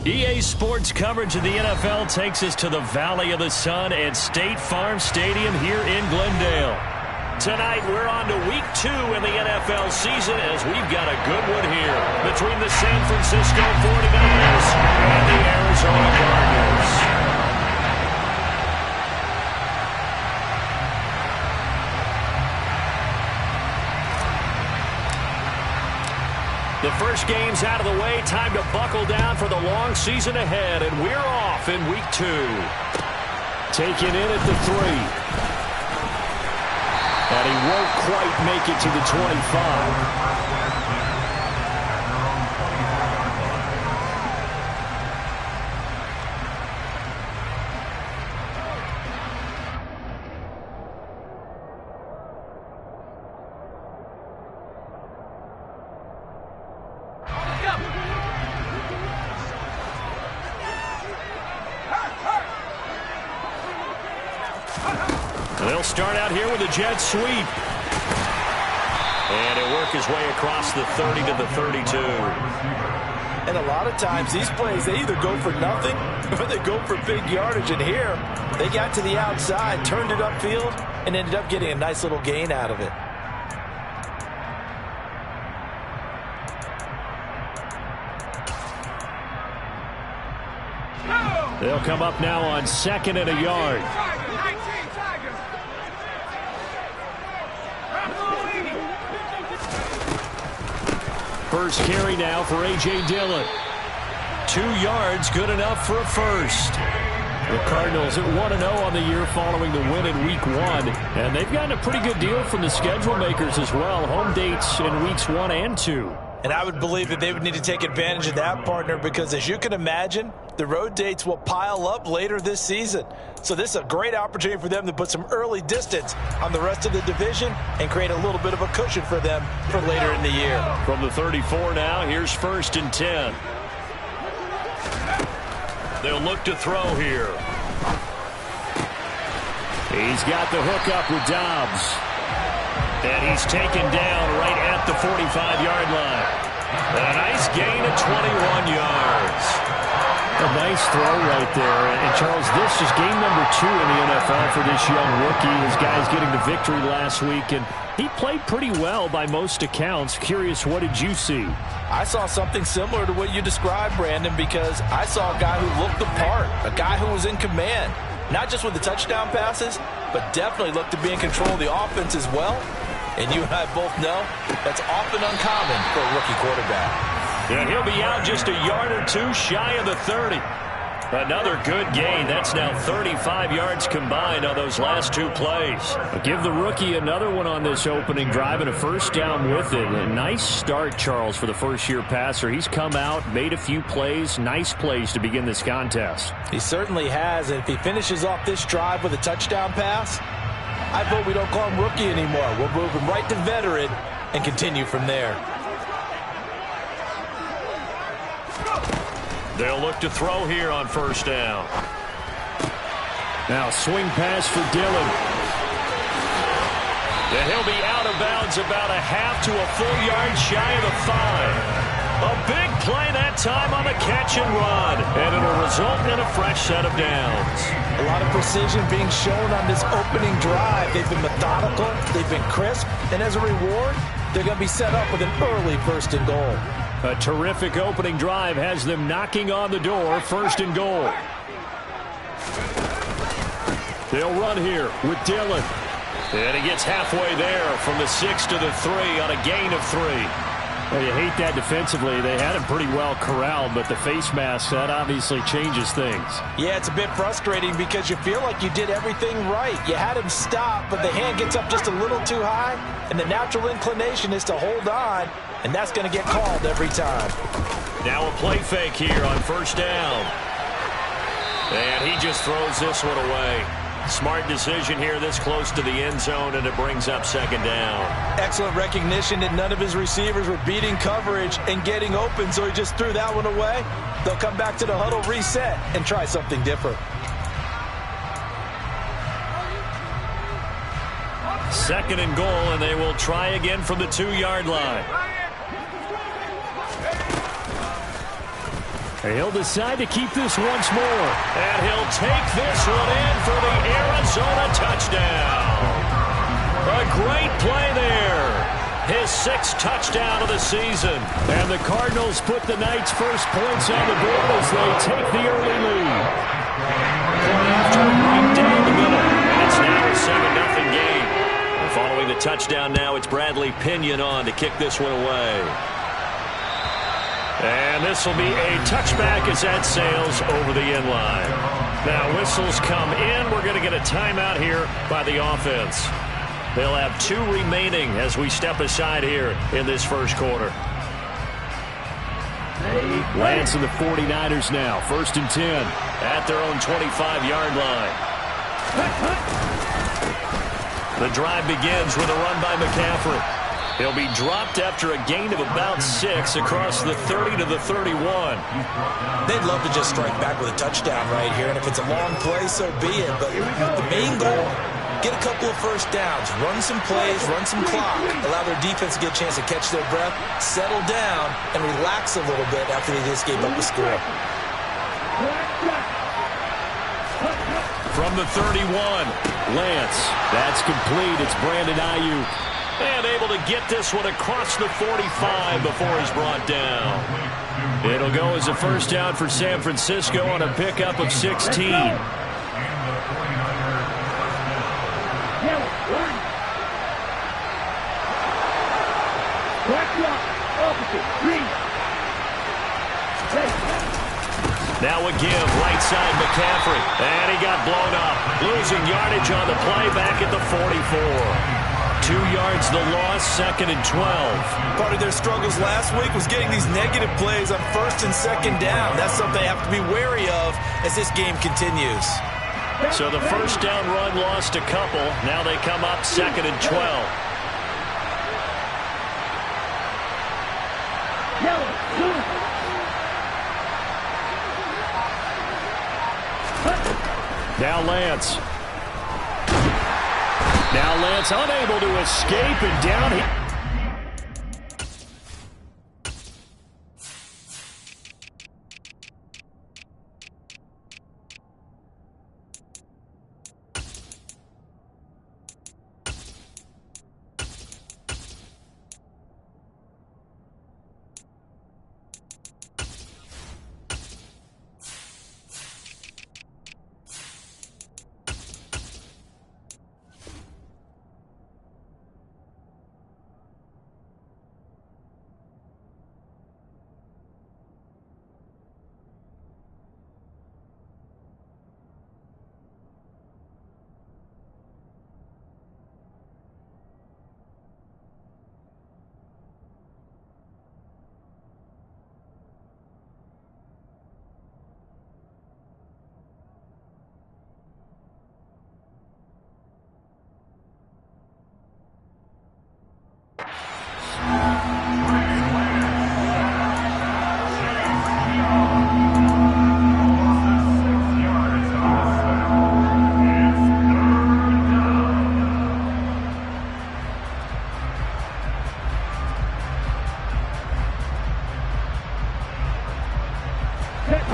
EA Sports coverage of the NFL takes us to the Valley of the Sun and State Farm Stadium here in Glendale. Tonight, we're on to Week 2 in the NFL season as we've got a good one here between the San Francisco 49ers and the Arizona Cardinals. The first game's out of the way. Time to buckle down for the long season ahead, and we're off in Week 2. Taken in at the 3. And he won't quite make it to the 25. They'll start out here with a jet sweep. And he'll work his way across the 30 to the 32. And a lot of times these plays, they either go for nothing or they go for big yardage. And here, they got to the outside, turned it upfield, and ended up getting a nice little gain out of it. They'll come up now on 2nd and a yard. First carry now for A.J. Dillon. 2 yards, good enough for a first. The Cardinals at 1-0 on the year following the win in Week 1. And they've gotten a pretty good deal from the schedule makers as well. Home dates in Weeks 1 and 2. And I would believe that they would need to take advantage of that, partner, because as you can imagine, the road dates will pile up later this season. So this is a great opportunity for them to put some early distance on the rest of the division and create a little bit of a cushion for them for later in the year. From the 34 now, here's 1st and 10. They'll look to throw here. He's got the hook up with Dobbs. And he's taken down right at the 45-yard line. And a nice gain of 21 yards. A nice throw right there. And Charles, this is game number 2 in the NFL for this young rookie. His guys getting the victory last week, and he played pretty well by most accounts. Curious, what did you see? I saw something similar to what you described, Brandon, because I saw a guy who looked the part, a guy who was in command, not just with the touchdown passes, but definitely looked to be in control of the offense as well. And you and I both know that's often uncommon for a rookie quarterback. And he'll be out just a yard or 2 shy of the 30. Another good gain. That's now 35 yards combined on those last 2 plays. Give the rookie another one on this opening drive and a first down with it. A nice start, Charles, for the first-year passer. He's come out, made a few plays, nice plays to begin this contest. He certainly has, and if he finishes off this drive with a touchdown pass, I vote we don't call him rookie anymore. We'll move him right to veteran and continue from there. They'll look to throw here on first down. Now swing pass for Dillon. And he'll be out of bounds about a half to a full yard shy of the 5. A big play that time on the catch and run. And it'll result in a fresh set of downs. A lot of precision being shown on this opening drive. They've been methodical, they've been crisp, and as a reward, they're going to be set up with an early 1st and goal. A terrific opening drive has them knocking on the door, 1st and goal. They'll run here with Dillon. And he gets halfway there from the 6 to the 3 on a gain of 3. Well, you hate that defensively. They had him pretty well corralled, but the face mask, that obviously changes things. Yeah, it's a bit frustrating because you feel like you did everything right. You had him stop, but the hand gets up just a little too high, and the natural inclination is to hold on, and that's going to get called every time. Now a play fake here on first down. And he just throws this one away. Smart decision here this close to the end zone, and it brings up 2nd down. Excellent recognition that none of his receivers were beating coverage and getting open, so he just threw that one away. They'll come back to the huddle, reset, and try something different. 2nd and goal, and they will try again from the 2-yard line. He'll decide to keep this once more. And he'll take this one in for the Arizona touchdown. A great play there. His 6th touchdown of the season. And the Cardinals put the night's first points on the board as they take the early lead. After right down the middle. And it's now a 7-0 game. And following the touchdown now, it's Bradley Pinion on to kick this one away. And this will be a touchback as that sails over the end line. Now whistles come in. We're going to get a timeout here by the offense. They'll have 2 remaining as we step aside here in this first quarter. Lance and the 49ers now. 1st and 10 at their own 25-yard line. The drive begins with a run by McCaffrey. He'll be dropped after a gain of about 6 across the 30 to the 31. They'd love to just strike back with a touchdown right here, and if it's a long play, so be it. But the main goal, get a couple of first downs, run some plays, run some clock, allow their defense to get a chance to catch their breath, settle down, and relax a little bit after they just gave up a score. From the 31, Lance. That's complete. It's Brandon Ayuk. And able to get this one across the 45 before he's brought down. It'll go as a first down for San Francisco on a pickup of 16. Now a give, right side McCaffrey. And he got blown up. Losing yardage on the play back at the 44. 2 yards the loss, 2nd and 12. Part of their struggles last week was getting these negative plays on 1st and 2nd down. That's something they have to be wary of as this game continues. So the first down run lost a couple. Now they come up 2nd and 12. Now Lance. Now Lance unable to escape and down he...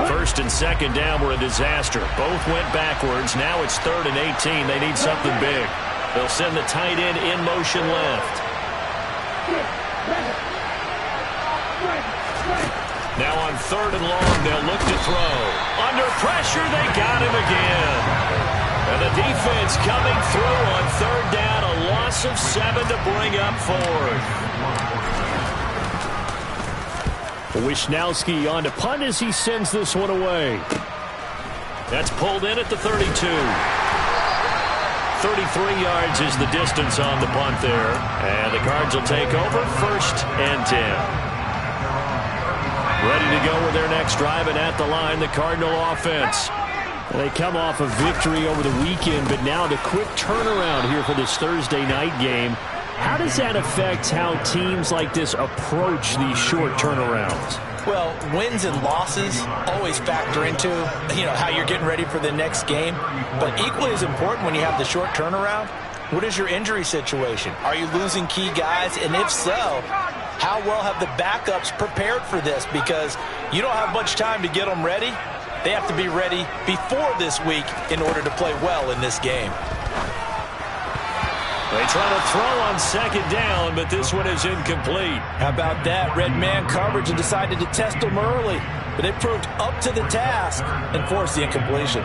First and second down were a disaster. Both went backwards. Now it's 3rd and 18. They need something big. They'll send the tight end in motion left. Now on 3rd and long, they'll look to throw. Under pressure, they got him again. And the defense coming through on 3rd down. A loss of 7 to bring up 4th. Wisnowski on to punt as he sends this one away. That's pulled in at the 32. 33 yards is the distance on the punt there. And the Cards will take over 1st and 10. Ready to go with their next drive, and at the line, the Cardinal offense. They come off a victory over the weekend, but now the quick turnaround here for this Thursday night game. How does that affect how teams like this approach these short turnarounds? Well, wins and losses always factor into, how you're getting ready for the next game. But equally as important when you have the short turnaround, what is your injury situation? Are you losing key guys? And if so, How well have the backups prepared for this? Because you don't have much time to get them ready. They have to be ready before this week in order to play well in this game. They try to throw on second down, but this one is incomplete. How about that? Red man coverage and decided to test them early. But they proved up to the task and forced the incompletion.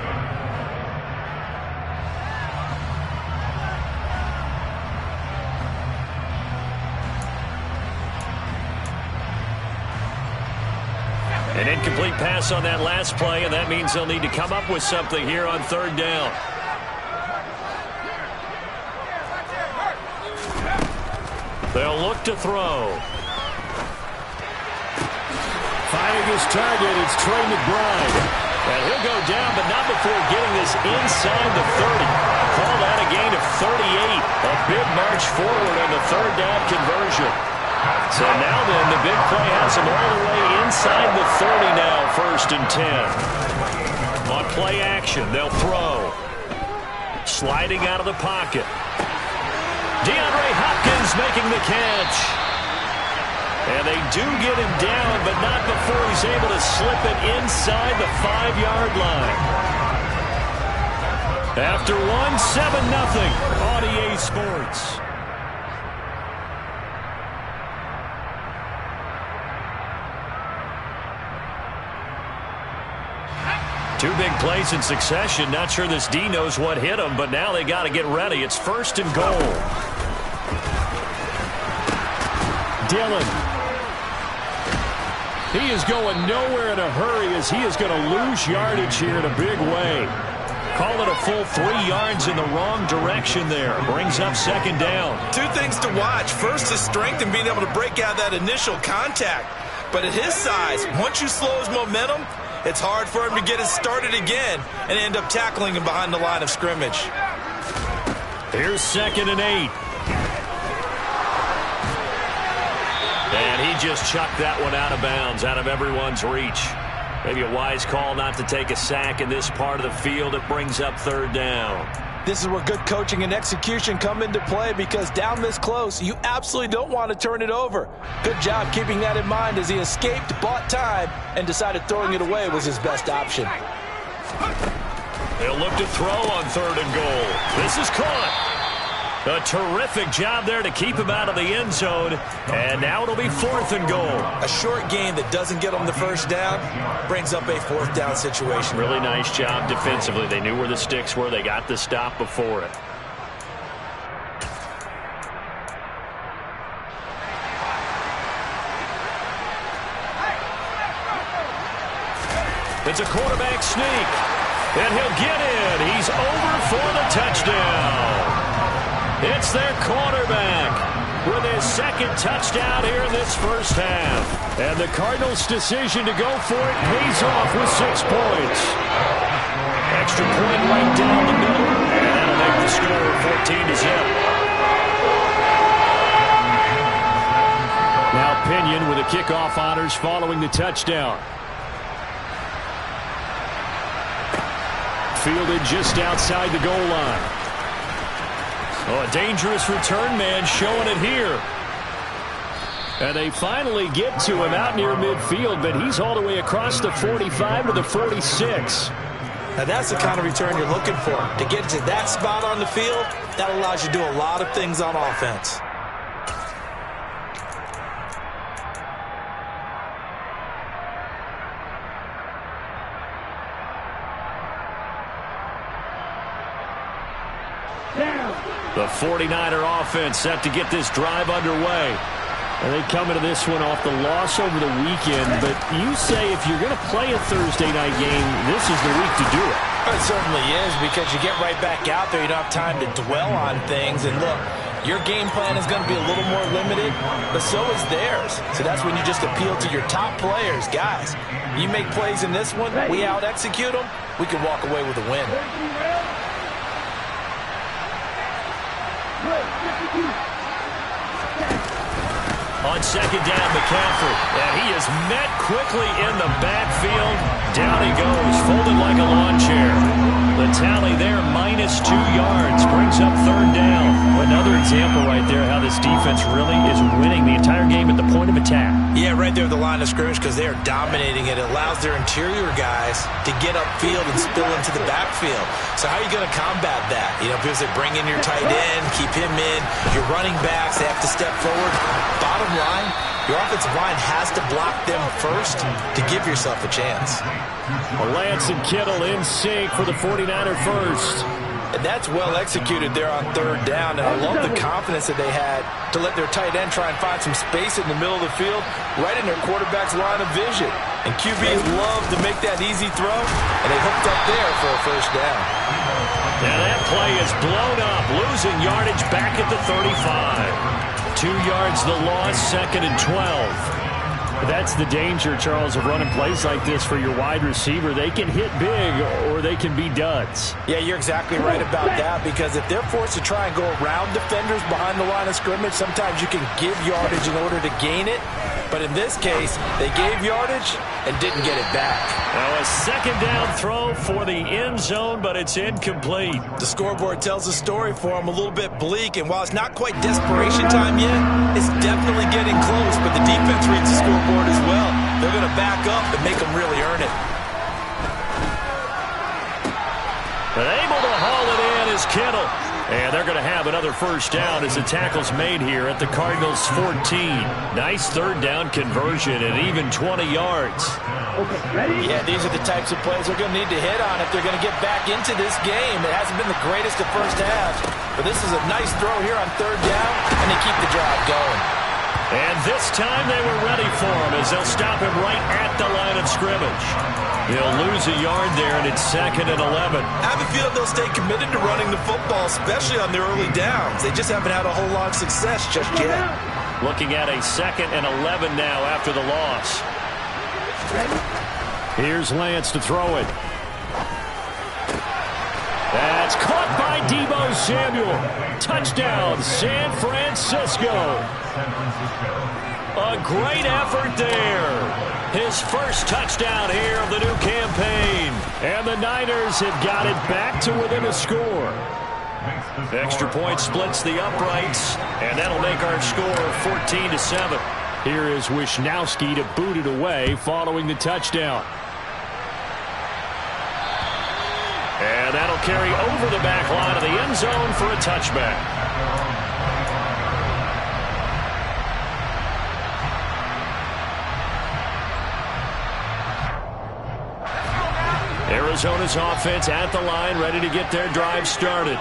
An incomplete pass on that last play, and that means they'll need to come up with something here on third down. They'll look to throw. Finding his target, it's Trey McBride. And he'll go down, but not before getting this inside the 30. Call that a gain of 38. A big march forward on the third down conversion. So now then, the big play has him all the way inside the 30 now, 1st and 10. On play action, they'll throw. Sliding out of the pocket. DeAndre Hopkins making the catch. And they do get him down, but not before he's able to slip it inside the 5-yard line. After 7-0 on EA Sports. Two big plays in succession. Not sure this D knows what hit him, but now they got to get ready. It's 1st and goal. Dillon. He is going nowhere in a hurry as he is going to lose yardage here in a big way. Call it a full 3 yards in the wrong direction there. Brings up 2nd down. Two things to watch. First, his strength and being able to break out that initial contact. But at his size, once you slow his momentum, it's hard for him to get it started again and end up tackling him behind the line of scrimmage. Here's 2nd and 8. And he just chucked that one out of bounds, out of everyone's reach. Maybe a wise call not to take a sack in this part of the field. It brings up 3rd down. This is where good coaching and execution come into play, because down this close, you absolutely don't want to turn it over. Good job keeping that in mind as he escaped, bought time, and decided throwing it away was his best option. They'll look to throw on 3rd and goal. This is caught. A terrific job there to keep him out of the end zone. And now it'll be 4th and goal. A short gain that doesn't get them the 1st down brings up a 4th down situation. Really nice job defensively. They knew where the sticks were. They got the stop before it. It's a quarterback sneak. And he'll get in. He's over for the touchdown. It's their quarterback with his 2nd touchdown here in this 1st half. And the Cardinals' decision to go for it pays off with 6 points. Extra point right down the middle. And that'll make the score 14-0. Now Pinion with the kickoff honors following the touchdown. Fielded just outside the goal line. Oh, a dangerous return man showing it here. And they finally get to him out near midfield, but he's all the way across the 45 to the 46. Now that's the kind of return you're looking for. To get to that spot on the field, that allows you to do a lot of things on offense. The 49er offense set to get this drive underway. And they come into this one off the loss over the weekend. But you say if you're going to play a Thursday night game, this is the week to do it. It certainly is, because you get right back out there. You don't have time to dwell on things. And look, your game plan is going to be a little more limited, but so is theirs. So that's when you just appeal to your top players. Guys, you make plays in this one, we out-execute them, we can walk away with a win. On 2nd down, McCaffrey. And he is met quickly in the backfield. Down he goes, folded like a lawn chair. The tally there, -2 yards. Brings up 3rd down. Another example right there how this defense really is winning the entire game at the point of attack. Yeah, right there at the line of scrimmage because they are dominating it. It allows their interior guys to get upfield and spill into the backfield. So how are you going to combat that? You know, because they bring in your tight end, keep him in. Your running backs, they have to step forward. Bottom line, your offensive line has to block them first to give yourself a chance. Lance and Kittle in sync for the 49er first. And that's well executed there on third down. And I love the confidence that they had to let their tight end try and find some space in the middle of the field, right in their quarterback's line of vision. And QBs love to make that easy throw, and they hooked up there for a first down. Now that play is blown up, losing yardage back at the 35. 2 yards the loss, 2nd and 12. That's the danger, Charles, of running plays like this for your wide receiver. They can hit big or they can be duds. Yeah, you're exactly right about that, because if they're forced to try and go around defenders behind the line of scrimmage, sometimes you can give yardage in order to gain it. But in this case, they gave yardage and didn't get it back. Now a second down throw for the end zone, but it's incomplete. The scoreboard tells a story for them, a little bit bleak, and while it's not quite desperation time yet, it's definitely getting close, but the defense reads the scoreboard as well. They're going to back up and make them really earn it. But able to haul it in is Kittle. And they're going to have another first down as the tackle's made here at the Cardinals' 14. Nice third down conversion and even 20 yards. Yeah, these are the types of plays they're going to need to hit on if they're going to get back into this game. It hasn't been the greatest of first halves, but this is a nice throw here on third down, and they keep the drive going. And this time they were ready for him as they'll stop him right at the line of scrimmage. He'll lose a yard there, and it's 2nd and 11. I have a feeling they'll stay committed to running the football, especially on their early downs. They just haven't had a whole lot of success just yet. Looking at a 2nd and 11 now after the loss. Here's Lance to throw it. That's caught by Deebo Samuel. Touchdown, San Francisco. A great effort there. His first touchdown here of the new campaign. And the Niners have got it back to within a score. Extra point splits the uprights, and that'll make our score 14-7. Here is Wisnowski to boot it away following the touchdown. And that'll carry over the back line of the end zone for a touchback. Arizona's offense at the line, ready to get their drive started.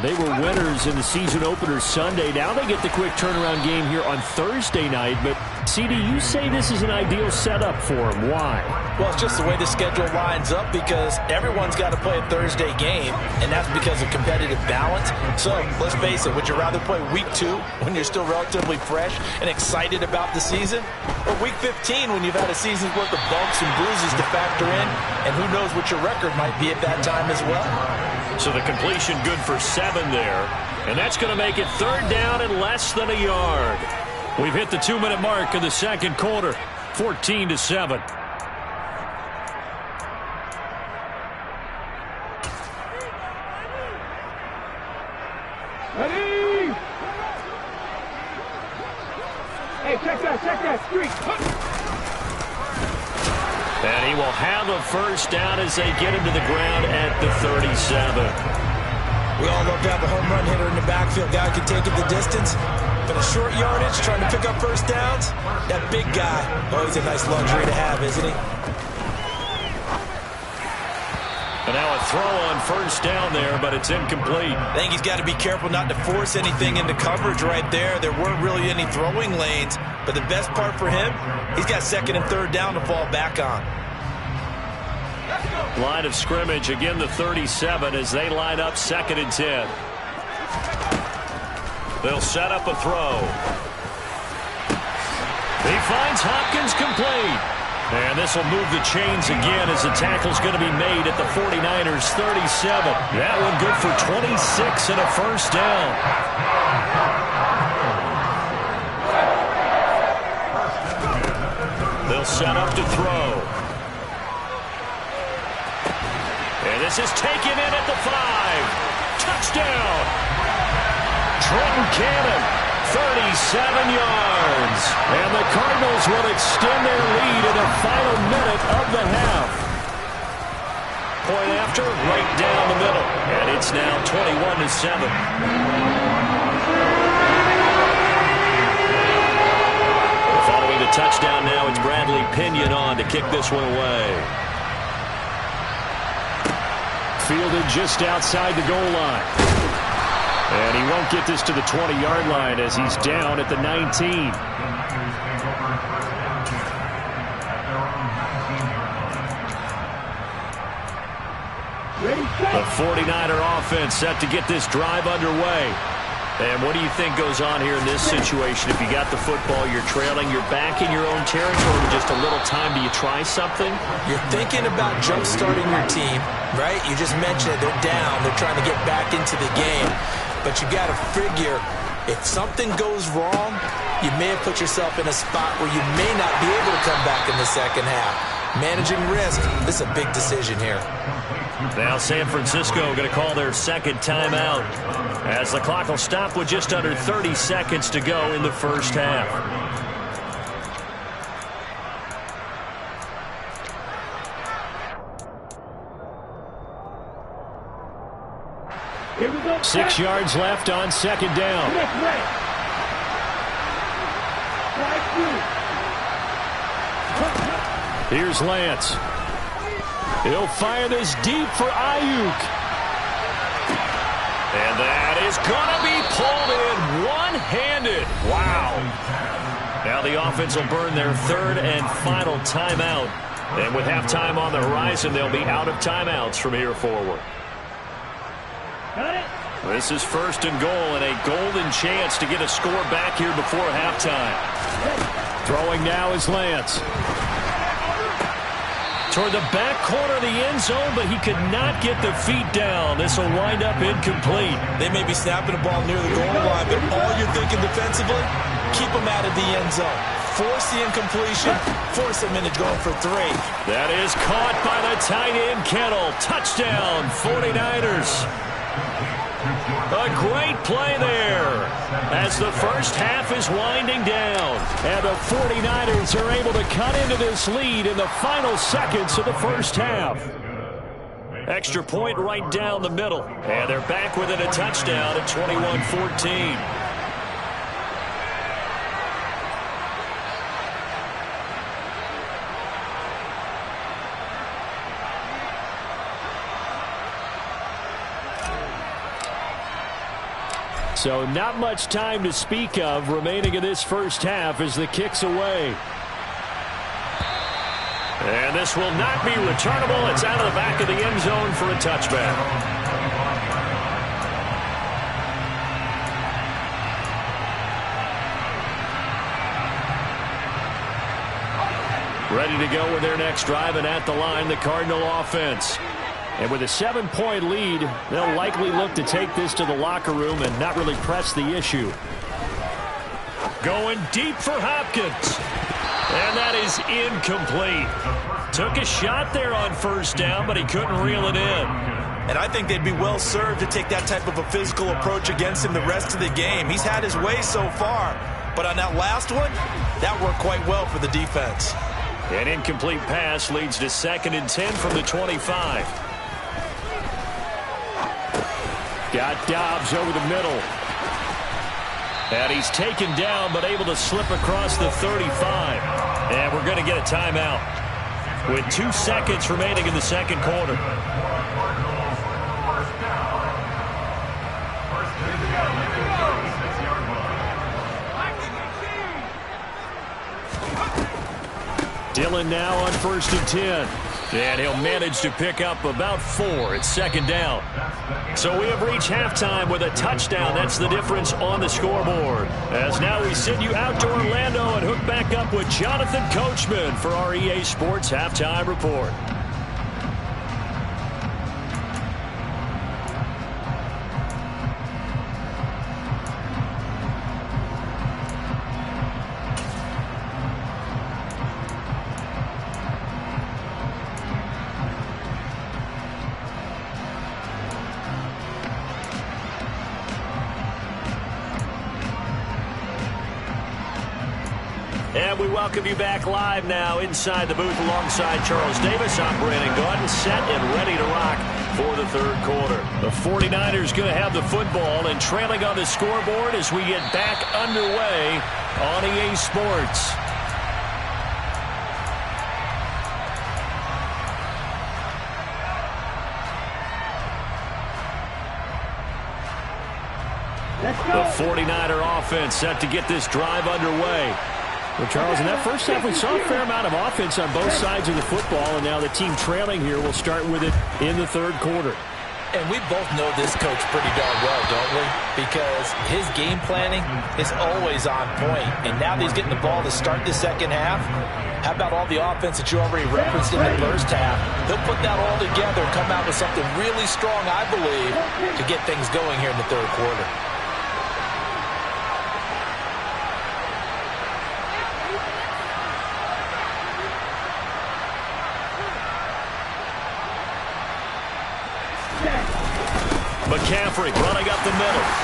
They were winners in the season opener Sunday. Now they get the quick turnaround game here on Thursday night. But, CD, you say this is an ideal setup for them. Why? Well, it's just the way the schedule lines up because everyone's got to play a Thursday game, and that's because of competitive balance. So, let's face it, would you rather play week 2 when you're still relatively fresh and excited about the season? Or week 15 when you've had a season's worth of bumps and bruises to factor in, and who knows what your record might be at that time as well? So the completion good for 7 there. And that's going to make it 3rd down and less than a yard. We've hit the 2-minute mark of the second quarter. 14-7. Ready? Hey, check that streak. And he will have a first down as they get him to the ground at the 37. We all love to have a home run hitter in the backfield. Guy can take it the distance. But a short yardage, trying to pick up first downs, that big guy, oh, he's a nice luxury to have, isn't he? And now a throw on first down there, but it's incomplete. I think he's got to be careful not to force anything into coverage right there. There weren't really any throwing lanes. But the best part for him, he's got 2nd and 3rd down to fall back on. Line of scrimmage, again the 37 as they line up 2nd and 10. They'll set up a throw. He finds Hopkins complete. And this will move the chains again as the tackle's going to be made at the 49ers 37. That one good for 26 and a first down. They'll set up to throw. And this is taken in at the 5. Touchdown. Trenton Cannon 37 yards. And the Cardinals will extend their lead in the final minute of the half. Point after, right down the middle. And it's now 21-7. Following the touchdown now, it's Bradley Pinion on to kick this one away. Fielded just outside the goal line. And he won't get this to the 20-yard line as he's down at the 19. The 49er offense set to get this drive underway. And what do you think goes on here in this situation? If you got the football, you're trailing, you're back in your own territory with just a little time. Do you try something? You're thinking about jump-starting your team, right? You just mentioned it. They're down. They're trying to get back into the game. But you got to figure, if something goes wrong, you may have put yourself in a spot where you may not be able to come back in the second half. Managing risk, this is a big decision here. Now San Francisco going to call their second timeout as the clock will stop with just under 30 seconds to go in the first half. Here we go. 6 yards left on second down. Here's Lance. He'll fire this deep for Ayuk. And that is going to be pulled in one-handed. Wow. Now the offense will burn their third and final timeout. And with halftime on the horizon, they'll be out of timeouts from here forward. Got it. This is first and goal and a golden chance to get a score back here before halftime. Throwing now is Lance. Toward the back corner of the end zone, but he could not get the feet down. This will wind up incomplete. They may be snapping the ball near the goal line, but all you're thinking defensively, keep them out of the end zone. Force the incompletion, force them into going for 3. That is caught by the tight end, Kittle. Touchdown, 49ers. A great play there as the first half is winding down. And the 49ers are able to cut into this lead in the final seconds of the first half. Extra point right down the middle. And they're back within a touchdown at 21-14. So not much time to speak of remaining in this first half as the kick's away. And this will not be returnable. It's out of the back of the end zone for a touchback. Ready to go with their next drive, and at the line, the Cardinal offense. And with a 7-point lead, they'll likely look to take this to the locker room and not really press the issue. Going deep for Hopkins. And that is incomplete. Took a shot there on first down, but he couldn't reel it in. And I think they'd be well served to take that type of a physical approach against him the rest of the game. He's had his way so far. But on that last one, that worked quite well for the defense. An incomplete pass leads to 2nd and 10 from the 25. Got Dobbs over the middle. And he's taken down, but able to slip across the 35. And we're going to get a timeout with 2 seconds remaining in the second quarter. Dillon now on 1st and 10. And he'll manage to pick up about 4 at second down. So we have reached halftime with a touchdown. That's the difference on the scoreboard. As now we send you out to Orlando and hook back up with Jonathan Coachman for our EA Sports Halftime Report. And we welcome you back live now inside the booth alongside Charles Davis. I'm Brandon Gaudin, set and ready to rock for the third quarter. The 49ers going to have the football and trailing on the scoreboard as we get back underway on EA Sports. The 49er offense set to get this drive underway. Well, Charles, in that first half, we saw a fair amount of offense on both sides of the football, and now the team trailing here will start with it in the third quarter. And we both know this coach pretty darn well, don't we? Because his game planning is always on point. And now that he's getting the ball to start the second half, how about all the offense that you already referenced in the first half? He'll put that all together and come out with something really strong, I believe, to get things going here in the third quarter. McCaffrey running up the middle.